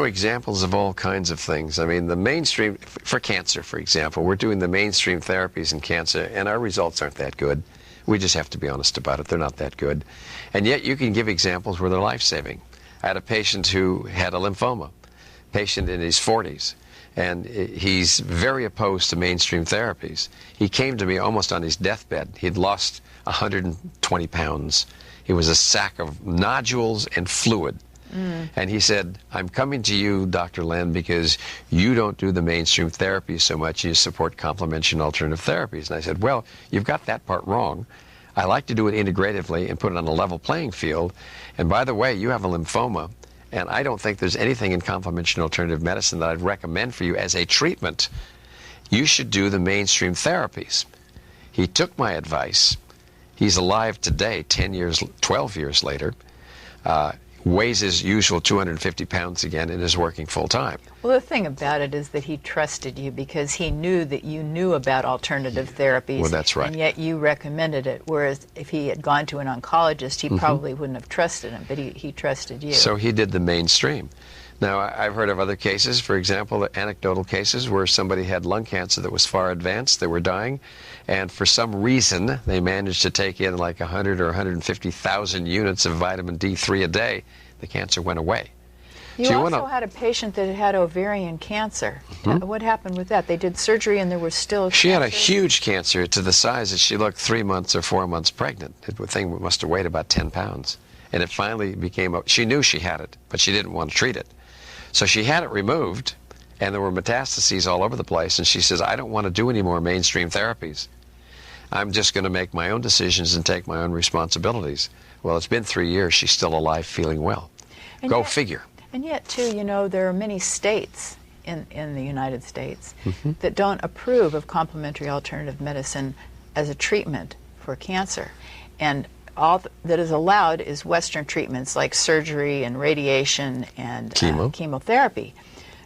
Examples of all kinds of things. I mean, the mainstream, for cancer, for example, we're doing the mainstream therapies in cancer, and our results aren't that good. We just have to be honest about it. They're not that good. And yet you can give examples where they're life-saving. I had a patient who had a lymphoma, patient in his 40s, and he's very opposed to mainstream therapies. He came to me almost on his deathbed. He'd lost 120 pounds. He was a sack of nodules and fluid. And he said, I'm coming to you, Dr. Len, because you don't do the mainstream therapies so much. You support complementary and alternative therapies. And I said, well, you've got that part wrong. I like to do it integratively and put it on a level playing field. And by the way, you have a lymphoma, and I don't think there's anything in complementary and alternative medicine that I'd recommend for you as a treatment. You should do the mainstream therapies. He took my advice. He's alive today, 10 years, 12 years later. Weighs his usual 250 pounds again and is working full-time. Well, the thing about it is that he trusted you because he knew that you knew about alternative therapies. Well, that's right. And yet you recommended it, whereas if he had gone to an oncologist, he probably wouldn't have trusted him, but he trusted you. So he did the mainstream. Now, I've heard of other cases, for example, anecdotal cases where somebody had lung cancer that was far advanced, they were dying, and for some reason they managed to take in like 100 or 150,000 units of vitamin D3 a day. The cancer went away. You also had a patient that had ovarian cancer. What happened with that? They did surgery and there was still She had a huge cancer to the size that she looked 3 months or 4 months pregnant. The thing must have weighed about 10 pounds. And it finally became, she knew she had it, but she didn't want to treat it. So she had it removed, and there were metastases all over the place, and she says, I don't want to do any more mainstream therapies. I'm just going to make my own decisions and take my own responsibilities. Well, it's been 3 years. She's still alive, feeling well. And Go yet, figure. And yet, too, you know, there are many states in the United States that don't approve of complementary alternative medicine as a treatment for cancer. And all that is allowed is Western treatments like surgery and radiation and chemotherapy.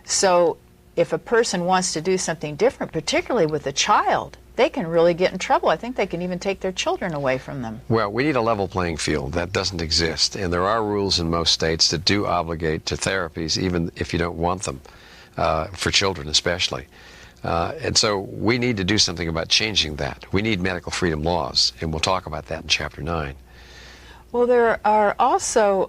So if a person wants to do something different, particularly with a child, they can really get in trouble. I think they can even take their children away from them. Well, we need a level playing field. That doesn't exist. And there are rules in most states that do obligate to therapies, even if you don't want them, for children especially. And so we need to do something about changing that. We need medical freedom laws, and we'll talk about that in Chapter 9. Well, there are also,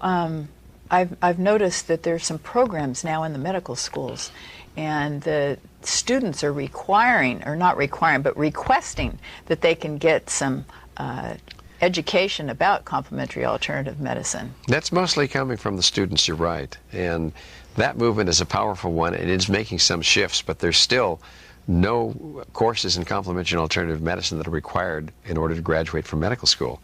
I've noticed that there's some programs now in the medical schools, and the students are requiring, or not requiring, but requesting that they can get some education about complementary alternative medicine. That's mostly coming from the students, you're right. And that movement is a powerful one. It is making some shifts, but there's still no courses in complementary and alternative medicine that are required in order to graduate from medical school.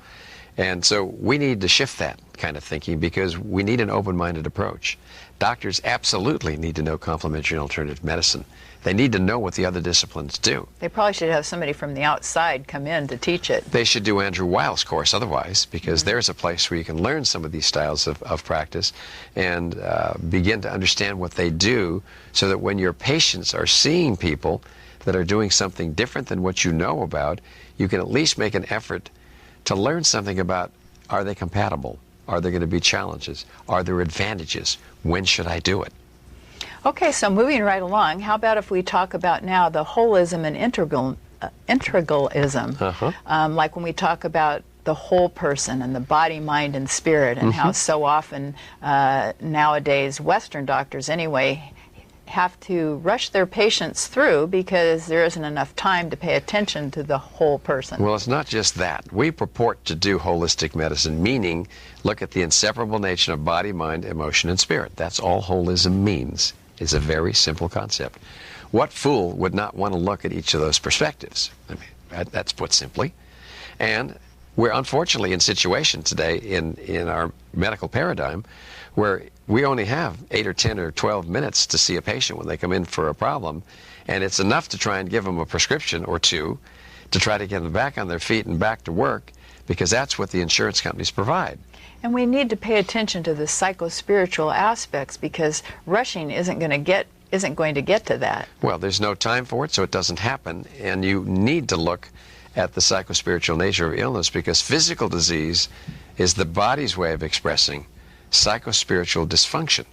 And so we need to shift that kind of thinking because we need an open-minded approach. Doctors absolutely need to know complementary and alternative medicine. They need to know what the other disciplines do. They probably should have somebody from the outside come in to teach it. They should do Andrew Weil's course otherwise, because there's a place where you can learn some of these styles of practice and begin to understand what they do so that when your patients are seeing people that are doing something different than what you know about, you can at least make an effort to learn something about, are they compatible? Are there going to be challenges? Are there advantages? When should I do it? Okay, so moving right along, how about if we talk about now the holism and integralism, like when we talk about the whole person and the body, mind, and spirit, and how so often nowadays, Western doctors anyway, have to rush their patients through because there isn't enough time to pay attention to the whole person. Well, it's not just that. We purport to do holistic medicine, meaning look at the inseparable nature of body, mind, emotion, and spirit. That's all holism means. It's a very simple concept. What fool would not want to look at each of those perspectives? I mean, that's put simply. And we're unfortunately in a situation today in our medical paradigm where we only have 8 or 10 or 12 minutes to see a patient when they come in for a problem, and it's enough to try and give them a prescription or two to try to get them back on their feet and back to work, because that's what the insurance companies provide. And we need to pay attention to the psycho-spiritual aspects because rushing isn't going to get to that. Well, there's no time for it, so it doesn't happen, and you need to look at the psycho-spiritual nature of illness because physical disease is the body's way of expressing psycho-spiritual dysfunction.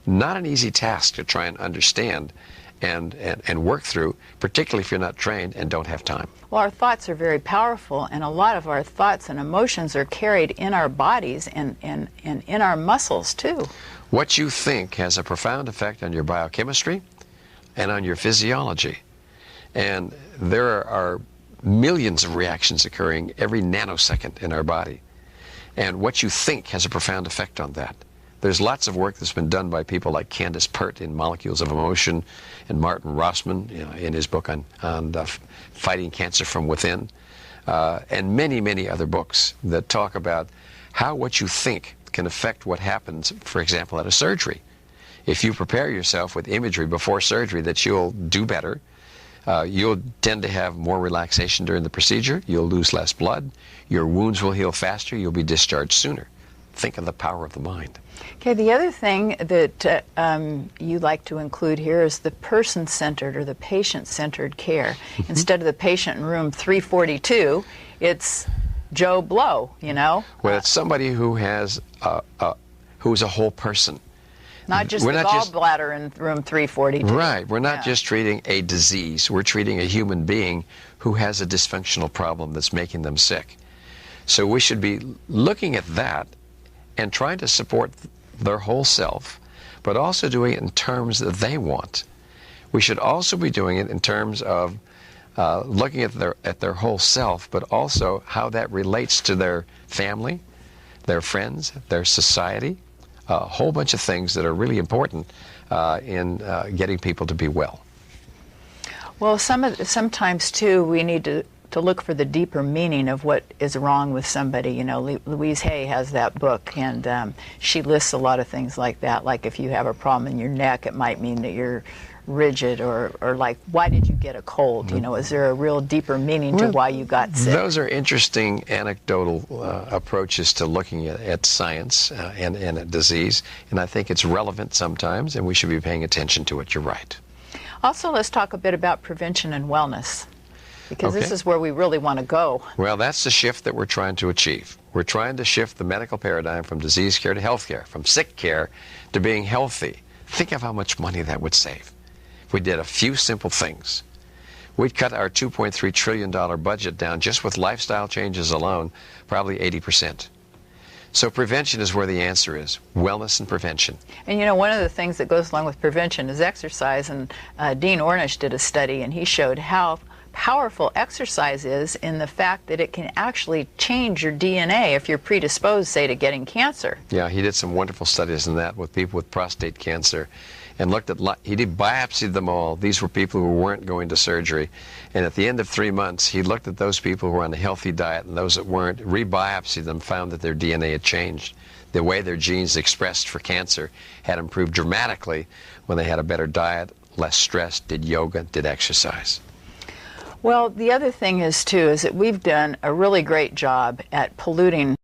not an easy task to try and understand and work through, particularly if you're not trained and don't have time. Well, our thoughts are very powerful, and a lot of our thoughts and emotions are carried in our bodies and in our muscles, too. What you think has a profound effect on your biochemistry and on your physiology. And there are millions of reactions occurring every nanosecond in our body. And what you think has a profound effect on that. There's lots of work that's been done by people like Candace Pert in Molecules of Emotion and Martin Rossman in his book on fighting cancer from within, and many, many other books that talk about how what you think can affect what happens, for example, at a surgery. If you prepare yourself with imagery before surgery that you'll do better, you'll tend to have more relaxation during the procedure, you'll lose less blood, your wounds will heal faster, you'll be discharged sooner. Think of the power of the mind. Okay, the other thing that you like to include here is the person-centered or the patient-centered care. Instead of the patient in room 342, it's Joe Blow, you know? Well, it's somebody who has who's a whole person. Not just the gallbladder in room 342. Right. We're not just treating a disease. We're treating a human being who has a dysfunctional problem that's making them sick. So we should be looking at that and trying to support their whole self, but also doing it in terms that they want. We should also be doing it in terms of looking at their whole self, but also how that relates to their family, their friends, their society, a whole bunch of things that are really important in getting people to be well. Well, sometimes too we need to look for the deeper meaning of what is wrong with somebody. You know, Louise Hay has that book, and she lists a lot of things like that. Like if you have a problem in your neck, it might mean that you're rigid, or like, why did you get a cold? You know, is there a real deeper meaning to why you got sick? Those are interesting anecdotal approaches to looking at science and at disease, and I think it's relevant sometimes, and we should be paying attention to it. You're right. Also, let's talk a bit about prevention and wellness, because this is where we really want to go. Well, that's the shift that we're trying to achieve. We're trying to shift the medical paradigm from disease care to health care, from sick care to being healthy. Think of how much money that would save. If we did a few simple things, we'd cut our $2.3 trillion budget down just with lifestyle changes alone, probably 80%. So prevention is where the answer is, wellness and prevention. And you know, one of the things that goes along with prevention is exercise, and Dean Ornish did a study, and he showed how powerful exercise is in the fact that it can actually change your DNA if you're predisposed, say, to getting cancer. Yeah, he did some wonderful studies in that with people with prostate cancer, and looked at, he biopsied them all. These were people who weren't going to surgery, and at the end of 3 months, he looked at those people who were on a healthy diet and those that weren't, rebiopsied them, found that their DNA had changed. The way their genes expressed for cancer had improved dramatically when they had a better diet, less stress, did yoga, did exercise. Well, the other thing is, too, is that we've done a really great job at polluting